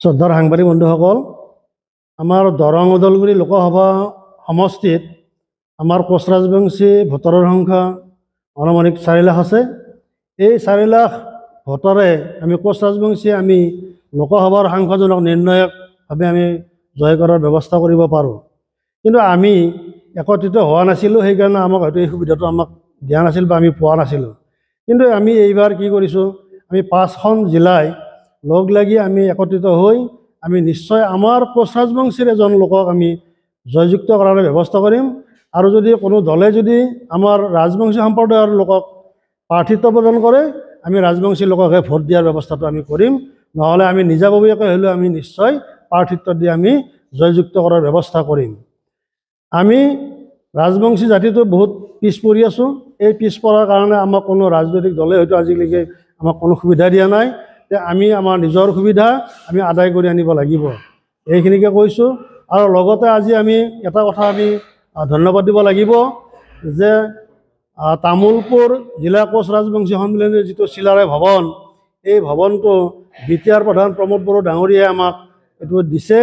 শ্ৰদ্ধাৰ সাংবাদিক বন্ধুসকল, আমাৰ দৰং ওদালগুৰি লোকসভা সমষ্টিত আমাৰ কোচ ৰাজবংশী ভোটাৰৰ সংখ্যা আনুমানিক 4 লাখ আছে। এই 4 লাখ ভোটাৰে আমি কোচ ৰাজবংশী আমি লোকসভাৰ সাংসদজনক নিৰ্ণায়কভাৱে আমি জয় কৰাৰ ব্যৱস্থা কৰিব পাৰোঁ। কিন্তু আমি একত্ৰিত হোৱা নাছিলোঁ, সেইকাৰণে আমাক হয়তো এই সুবিধাটো আমাক দিয়া নাছিল বা আমি পোৱা নাছিলোঁ। কিন্তু আমি এইবাৰ কি কৰিছোঁ, আমি 5খন জিলাই লগ লাগি আমি একত্ৰিত হৈ আমি নিশ্চয় আমাৰ কোচ ৰাজবংশীৰ এজন লোকক আমি জয়যুক্ত কৰাৰ ব্যৱস্থা কৰিম। আৰু যদি কোনো দলে যদি আমাৰ ৰাজবংশী সম্প্ৰদায়ৰ লোকক প্ৰাৰ্থিত্ব প্ৰদান কৰে, আমি ৰাজবংশী লোককহে ভোট দিয়াৰ ব্যৱস্থাটো আমি কৰিম। নহ'লে আমি নিজাববীয়াকৈ হ'লেও আমি নিশ্চয় প্ৰাৰ্থিত্ব দি আমি জয়যুক্ত কৰাৰ ব্যৱস্থা কৰিম। আমি ৰাজবংশী জাতিটো বহুত পিছ পৰি আছোঁ। এই পিছ পৰাৰ কাৰণে আমাক কোনো ৰাজনৈতিক দলে হয়তো আজিলৈকে আমাক কোনো সুবিধা দিয়া নাই। যে আমি আমাৰ নিজৰ সুবিধা আমি আদায় কৰি আনিব লাগিব, এইখিনিকে কৈছোঁ। আৰু লগতে আজি আমি এটা কথা আমি ধন্যবাদ দিব লাগিব যে তামোলপুৰ জিলা কোচ ৰাজবংশী সন্মিলনীৰ যিটো চিলাৰায় ভৱন, এই ভৱনটো বিটিআৰ প্ৰধান প্ৰমোদ বড়ো ডাঙৰীয়াই আমাক এইটো দিছে,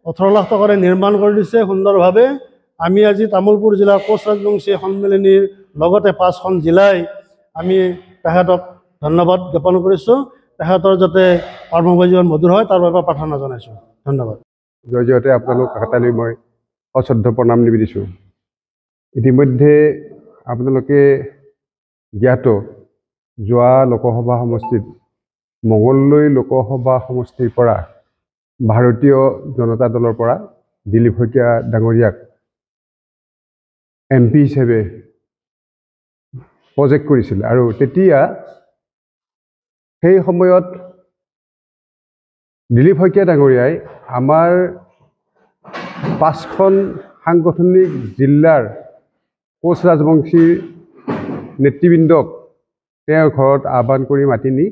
18 লাখ টকাৰে নিৰ্মাণ কৰি দিছে সুন্দৰভাৱে। আমি আজি তামোলপুৰ জিলাৰ কোচ ৰাজবংশী সন্মিলনীৰ লগতে 5খন জিলাই আমি তেখেতক ধন্যবাদ জ্ঞাপন কৰিছোঁ। তেখেতৰ যাতে কৰ্মময় জীৱন মধুৰ হয় তাৰ বাবে প্ৰাৰ্থনা জনাইছোঁ। ধন্যবাদ। জয়তে আপোনালোক কাকতালৈ মই অশ্ৰদ্ধ প্ৰণাম নিবেদিছোঁ। ইতিমধ্যে আপোনালোকে জ্ঞাত, যোৱা লোকসভা সমষ্টিত মঙলদৈ লোকসভা সমষ্টিৰ পৰা ভাৰতীয় জনতা দলৰ পৰা দিলীপ শইকীয়া ডাঙৰীয়াক MP হিচাপে প্ৰজেক্ট কৰিছিল। আৰু তেতিয়া সেই সময়ত দিলীপ শইকীয়া ডাঙৰীয়াই আমাৰ 5খন সাংগঠনিক জিলাৰ কোচ ৰাজবংশীৰ নেতৃবৃন্দক তেওঁৰ ঘৰত আহ্বান কৰি মাতি নি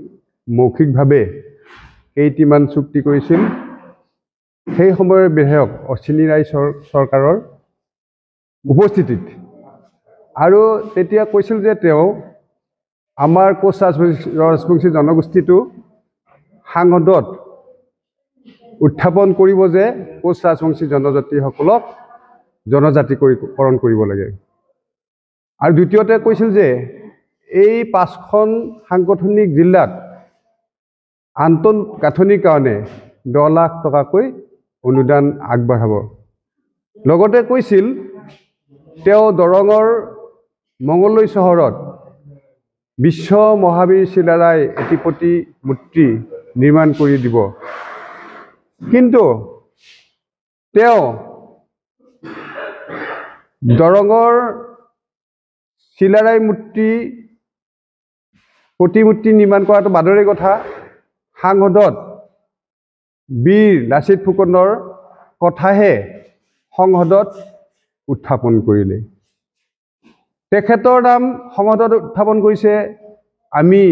মৌখিকভাৱে কেইটিমান চুক্তি কৰিছিল। সেই সময়ৰ বিধায়ক অশ্বিনী ৰায় চৰকাৰৰ উপস্থিতিত। আৰু তেতিয়া কৈছিল যে তেওঁ আমাৰ কোচ ৰাজবংশী জনগোষ্ঠীটো সাংসদত উত্থাপন কৰিব যে কোচ ৰাজবংশী জনজাতিসকলক জনজাতিকৰণ কৰিব লাগে। আৰু দ্বিতীয়তে কৈছিল যে এই 5খন সাংগঠনিক জিলাত আন্তঃগাঁথনিৰ কাৰণে 10 লাখ টকাকৈ অনুদান আগবঢ়াব। লগতে কৈছিল তেওঁ দৰঙৰ মঙলদৈ চহৰত বিশ্ব মহাবীৰ চিলাৰায় এটি প্ৰতিমূৰ্তি নিৰ্মাণ কৰি দিব। কিন্তু তেওঁ দৰঙৰ চিলাৰায় প্ৰতিমূৰ্তি নিৰ্মাণ কৰাটো বাদৰে কথা, সাংসদত বীৰ লাচিত ফুকনৰ কথাহে সংসদত উত্থাপন কৰিলে। তেখেতৰ নাম সংসদত উত্থাপন কৰিছে, আমি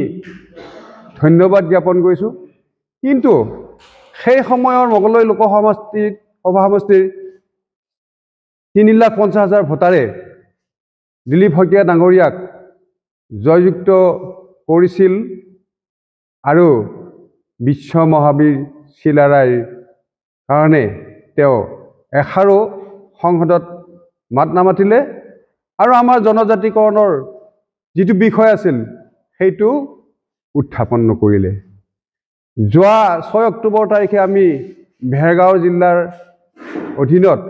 ধন্যবাদ জ্ঞাপন কৰিছোঁ। কিন্তু সেই সময়ৰ মঙলদৈ লোকসভা সমষ্টিৰ 3,50,000 ভোটাৰে দিলীপ শইকীয়া ডাঙৰীয়াক জয়যুক্ত কৰিছিল আৰু বিশ্ব মহাবীৰ চিলাৰায়ৰ কাৰণে তেওঁ এষাৰো সংসদত মাত নামাতিলে। আৰু আমাৰ জনজাতিকৰণৰ যিটো বিষয় আছিল সেইটো উত্থাপন নকৰিলে। যোৱা 6 অক্টোবৰ তাৰিখে আমি ভেৰগাঁও জিলাৰ অধীনত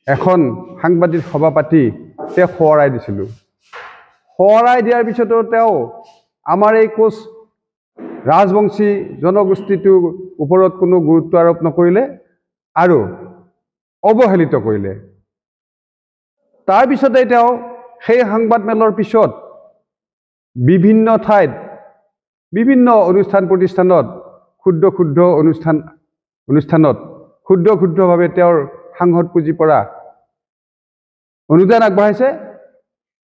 এখন সাংবাদিক সভা পাতি তেওঁক সোঁৱৰাই দিছিলোঁ। সোঁৱৰাই দিয়াৰ পিছতো তেওঁ আমাৰ এই কোচ ৰাজবংশী জনগোষ্ঠীটোৰ ওপৰত কোনো গুৰুত্ব আৰোপ নকৰিলে আৰু অৱহেলিত কৰিলে। তাৰপিছতে তেওঁ সেই সংবাদমেলৰ পিছত বিভিন্ন ঠাইত বিভিন্ন অনুষ্ঠান প্ৰতিষ্ঠানত ক্ষুদ্ৰভাৱে তেওঁৰ সাংসদ পুঁজিৰ পৰা অনুদান আগবঢ়াইছে।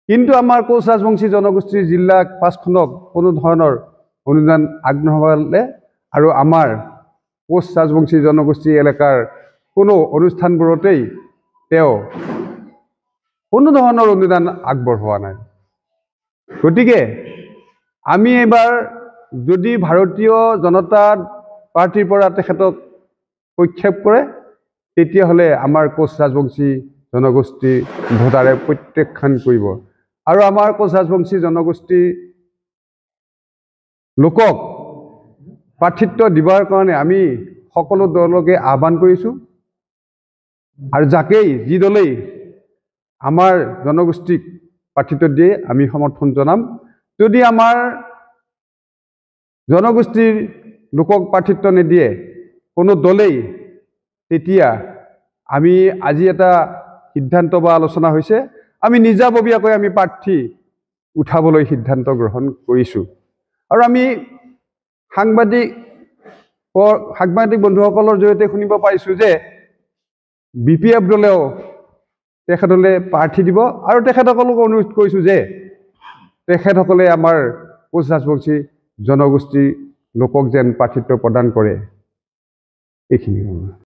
কিন্তু আমাৰ কোচ ৰাজবংশী জনগোষ্ঠীৰ জিলা 5খনক কোনো ধৰণৰ অনুদান আগনঢ়ালে আৰু আমাৰ কোচ ৰাজবংশী জনগোষ্ঠী এলেকাৰ কোনো অনুষ্ঠানবোৰতেই তেওঁ কোনো ধৰণৰ অনুদান আগবঢ়োৱা নাই। গতিকে আমি এইবাৰ যদি ভাৰতীয় জনতা প্ৰাৰ্থীৰ পৰা তেখেতক প্ৰক্ষেপ কৰে, তেতিয়াহ'লে আমাৰ কোচ ৰাজবংশী জনগোষ্ঠীৰ ভোটাৰে প্ৰত্যাখ্যান কৰিব। আৰু আমাৰ কোচ ৰাজবংশী জনগোষ্ঠীৰ লোকক প্ৰাৰ্থিত্ব দিবৰ কাৰণে আমি সকলো দলকে আহ্বান কৰিছোঁ। আৰু যি দলেই আমাৰ জনগোষ্ঠীক প্ৰাৰ্থিত্ব দিয়ে আমি সমৰ্থন জনাম। যদি আমাৰ জনগোষ্ঠীৰ লোকক প্ৰাৰ্থিত্ব নিদিয়ে কোনো দলেই, তেতিয়া আমি আজি এটা সিদ্ধান্ত বা আলোচনা হৈছে, আমি নিজাববীয়াকৈ আমি প্ৰাৰ্থী উঠাবলৈ সিদ্ধান্ত গ্ৰহণ কৰিছোঁ। আৰু আমি সাংবাদিক বন্ধুসকলৰ জৰিয়তে শুনিব পাৰিছোঁ যে BPF দলেও তেখেতলৈ প্ৰাৰ্থী দিব। আৰু তেখেতসকলক অনুৰোধ কৰিছোঁ যে তেখেতসকলে আমাৰ কোচ ৰাজবংশী জনগোষ্ঠীৰ লোকক যেন প্ৰাৰ্থিত্ব প্ৰদান কৰে। এইখিনি